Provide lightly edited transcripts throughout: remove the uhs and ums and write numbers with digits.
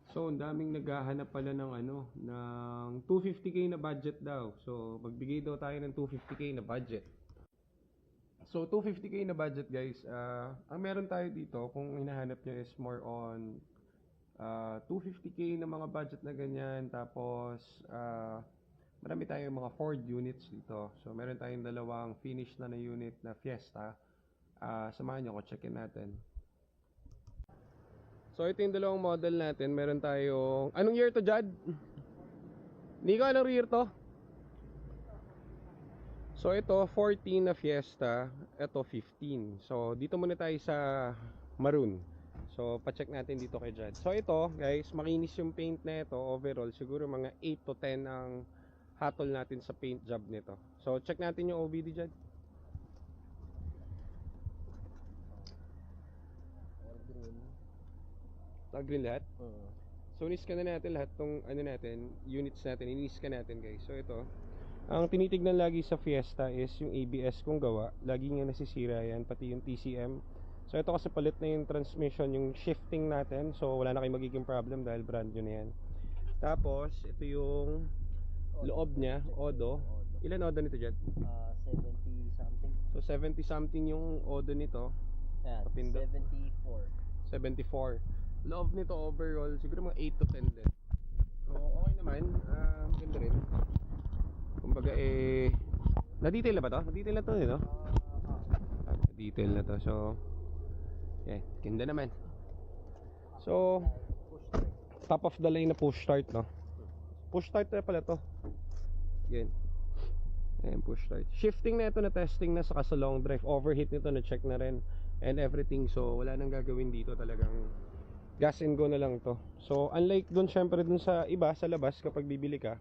So, ang daming naghahanap pala ng ano, ng 250k na budget daw. So, magbigay daw tayo ng 250k na budget. So, 250k na budget guys. Ang meron tayo dito, kung hinahanap nyo is more on 250k na mga budget na ganyan. Tapos, marami tayong mga Ford units dito. So, meron tayong dalawang finish na unit na Fiesta. Samahan nyo ko, checkin natin. So, ito yung dalawang model natin. Meron tayong... Anong year to, Jad? Nico, anong year to? So, ito, 14 na Fiesta. Ito, 15. So, dito muna tayo sa maroon. So, pa-check natin dito kay Jad. So, ito, guys, makinis yung paint na ito. Overall, siguro mga 8 to 10 ang hatol natin sa paint job nito. So, check natin yung OBD, Jad. Green lahat? So, inis-scan na natin lahat tong ano natin, units natin. Inis-scan natin, guys. So, ito. Ang tinitignan lagi sa Fiesta is yung ABS kung gawa. Lagi nga nasisira yan, pati yung TCM. So, ito kasi palit na yung transmission, yung shifting natin. So, wala na kayong magiging problem dahil brand new na yan. Tapos, ito yung loob niya, Odo. Ilan Odo nito, Jed? 70 something. So, 70 something yung Odo nito. Yeah, Kapindot. 74. 74. Loob nito overall, siguro mga 8 to 10 din. So, okay naman. Maganda rin. Kumbaga na-detail na ba to? Na-detail na to, no? Na-detail na to. So, yeah, ganda naman. So, top of the line na push start, no? Push start na pala to. Yan. Ayan, push start. Shifting na ito na testing na sa long drive. Overheat nito na check na rin. And everything. So, wala nang gagawin dito, talagang gas and go na lang to. So, unlike dun, syempre dun sa iba, sa labas, kapag bibili ka,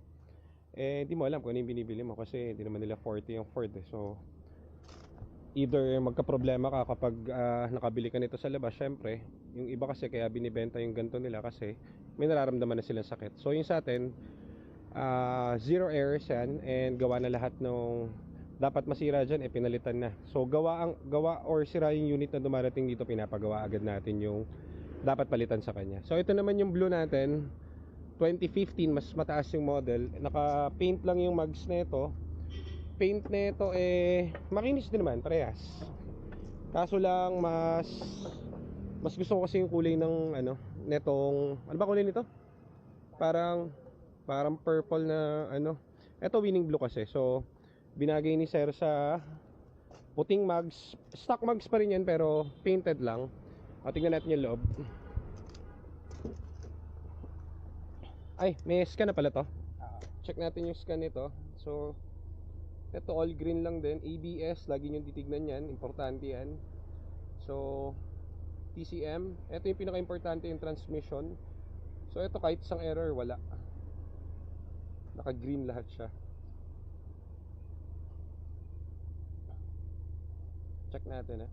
hindi mo alam kung ano yung binibili mo kasi hindi naman nila 40 yung Ford. So, either magka-problema ka kapag nakabili ka nito sa labas, syempre. Yung iba kasi kaya binibenta yung ganito nila kasi may nararamdaman na silang sakit. So, yung sa atin, zero errors yan and gawa na lahat nung dapat masira dyan, pinalitan na. So, gawa or sira yung unit na dumarating dito, pinapagawa agad natin yung dapat palitan sa kanya. So, ito naman yung blue natin, 2015, mas mataas yung model. Naka-paint lang yung mags nito. Paint nito makinis din naman, parehas. Kaso lang mas gusto ko kasi yung kulay ng ano, netong, ano ba kulay nito? Parang purple na ano. Ito winning blue kasi. So, binagay ni Sir sa puting mags. Stock mags pa rin yan pero painted lang. Tingnan natin yung loob. Ay, may scan na pala to. Check natin yung scan nito. So, ito all green lang din. ABS, lagi nyo titignan yan. Importante yan. So, TCM. Ito yung pinaka-importante, yung transmission. So, ito kahit isang error, wala. Naka-green lahat siya. Check natin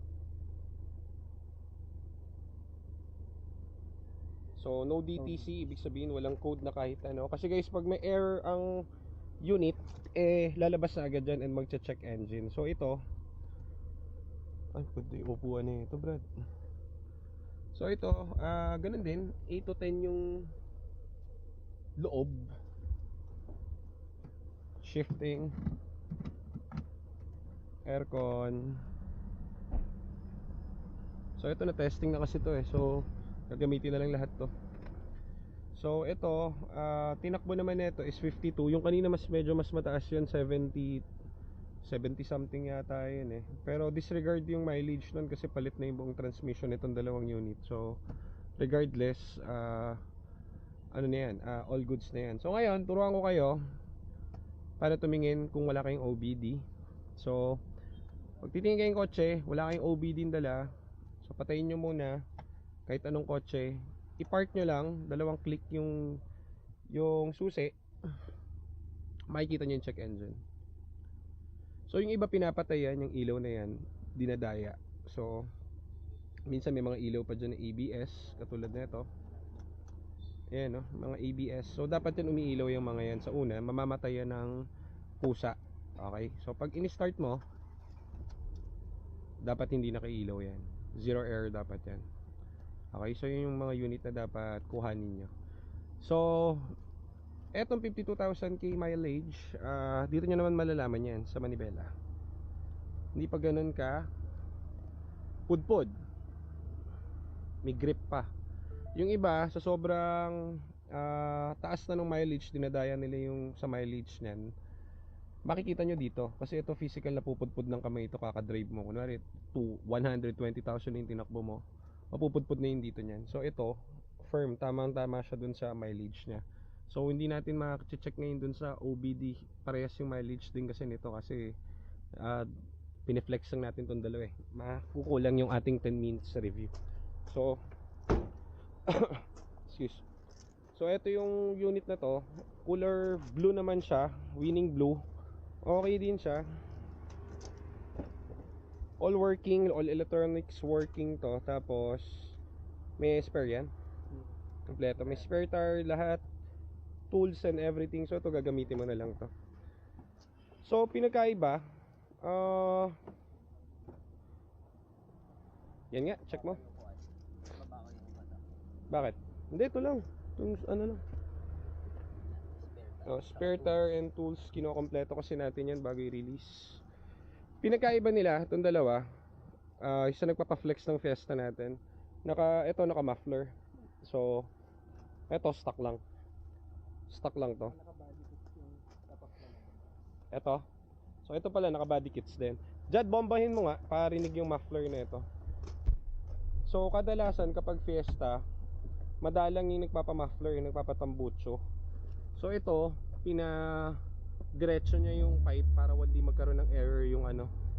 So, no DTC, ibig sabihin walang code na kahit ano. Kasi guys, pag may error ang unit, lalabas na agad dyan and magche-check engine. So, ito, ay, pwede upuan ito, Brad. So, ito, ganun din, 8 to 10 yung loob. Shifting, aircon. So, ito na testing na kasi to So, gagamitin na lang lahat to. So, ito, tinakbo naman nito is 52. Yung kanina medyo mas mataas yun, 70 something yata yun Pero disregard yung mileage nun kasi palit na yung buong transmission nitong dalawang unit. So, regardless, ano na yan, all goods na yan. So, ngayon, turuan ko kayo para tumingin kung wala kayong OBD. So, pag titingin kayong kotse, wala kayong OBD dala, so patayin nyo muna kahit anong kotse, i-park nyo lang, dalawang click yung susi, makikita nyo yung check engine. So yung iba pinapatay yan, yung ilaw na yan, dinadaya. So minsan may mga ilaw pa dyan na ABS, katulad na ito. Ayan mga ABS. So dapat yan umiilaw yung mga yan. Sa una, mamamatay yan ng pusa. Okay, so pag in-start mo, dapat hindi nakailaw yan. Zero error dapat yan. Okay, so yun yung mga unit na dapat kuhanin nyo. So, etong 52,000 mileage, dito nyo naman malalaman yan sa manibela. Hindi pa ganun ka pudpud, may grip pa. Yung iba sa sobrang taas na ng mileage, dinadaya nila yung sa mileage niyan. Makikita nyo dito kasi ito physical na pupudpud ng kamay ito kakadrive mo. Kunwari 120,000 yung tinakbo mo, mapupudpud na yun dito niyan. So ito firm, tamang tama siya dun sa mileage niya. So hindi natin ma-check ngayon dun sa OBD, parehas yung mileage din kasi nito kasi pineflex lang natin tong dalawa eh. Makukulang yung ating 10 minutes sa review. So excuse. So ito yung unit na to, color blue naman siya, winning blue. Okay din siya. All working, all electronics working to. Tapos may spare yan. Kompleto, may spare tire, lahat, tools and everything. So ito gagamitin mo na lang to. So pinagkaiba, yan nga, check mo. Bakit? Hindi, ito lang. Itong ano lang. Spare tire and tools, kinokompleto kasi natin yan bago i-release. Pinagkaiba nila, itong dalawa, isa nagpapa-flex ng Fiesta natin. Ito naka-muffler. So, ito stock lang. Stock lang to. Ito. So, ito pala, naka-body kits din. Jad, bombahin mo nga, parinig yung muffler na ito. So, kadalasan kapag Fiesta, madalang yung nagpapa-muffler, yung nagpapatambucho. So ito, diretso niya yung pipe para hindi magkaroon ng error yung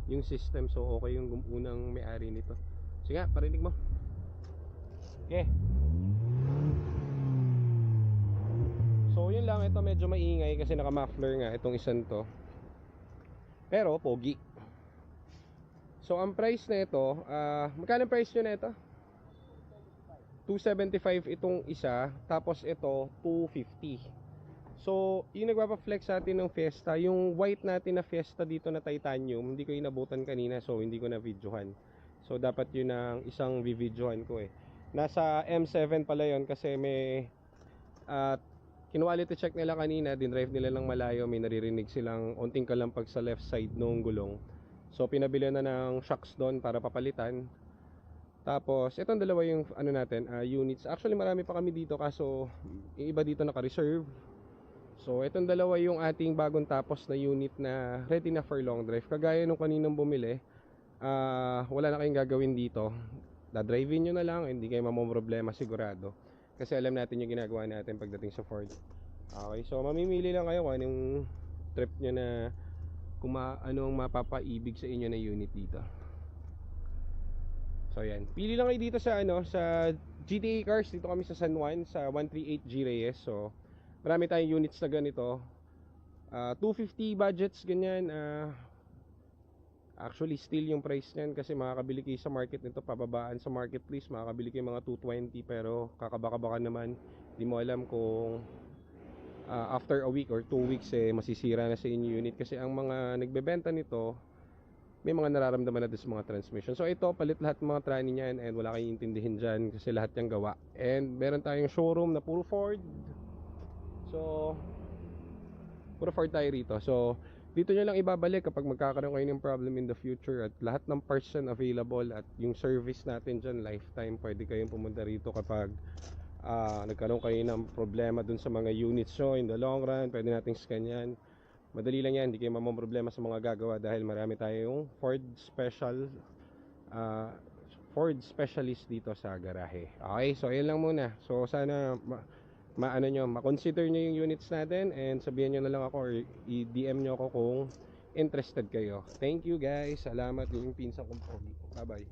yung system. So okay yung unang may-ari nito. Sige, parinig mo. Okay. So yun lang, ito medyo maingay kasi naka-muffler nga itong isang to. Pero pogi. So ang price na ito, magkano ang price nyo na ito? 275 itong isa, tapos ito 250. So, yung nagpapa-flex sa atin ng Fiesta, yung white natin na Fiesta dito na titanium, hindi ko inabutan kanina, so hindi ko na videohan. So, dapat yun ang isang videohan ko eh. Nasa M7 pala yun kasi may kinuality check nila kanina, dinrive nila lang malayo, may naririnig silang onting kalampag sa left side ng gulong. So, pinabili na ng shocks doon para papalitan. Tapos, itong dalawa yung natin, units. Actually, marami pa kami dito kaso yung iba dito naka-reserve. So, itong dalawa yung ating bagong tapos na unit na ready na for long drive. Kagaya nung kaninang bumili, wala na kayong gagawin dito. Da-drive-in nyo na lang, hindi kayo mamomroblema sigurado. Kasi alam natin yung ginagawa natin pagdating sa Ford. Okay, so mamimili lang kayo kung anong trip nyo na kung anong mapapaibig sa inyo na unit dito. So yan, pili lang kayo dito sa sa GTA Cars. Dito kami sa San Juan sa 138 G Reyes. So marami tayong units na ganito. 250 budgets ganyan. Actually still yung price niyan kasi makakabili kayo sa market nito pababaan sa marketplace, makakabili kayo mga 220 pero kakabaka-baka naman. Hindi mo alam kung after a week or 2 weeks masisira na sa inyo unit kasi ang mga nagbebenta nito may mga nararamdaman na sa mga transmission. So ito, palit lahat ng mga tranny niyan and wala kayong intindihin dyan kasi lahat yung gawa. And meron tayong showroom na puro Ford. So puro Ford tayo rito. So dito nyo lang ibabalik kapag magkakaroon kayo ng problem in the future. At lahat ng parts dyan available. At yung service natin dyan lifetime. Pwede kayong pumunta rito kapag nagkaroon kayo ng problema dun sa mga units nyo in the long run. Pwede nating scan yan. Madali lang yan, hindi kayo mamamroblema sa mga gagawa dahil marami tayong Ford specialist dito sa garahe. Okay, so ayun lang muna. So sana ma-consider nyo yung units natin and sabihan nyo na lang ako or i-DM nyo ako kung interested kayo. Thank you guys, salamat yung pinsan kong pogi. Bye bye.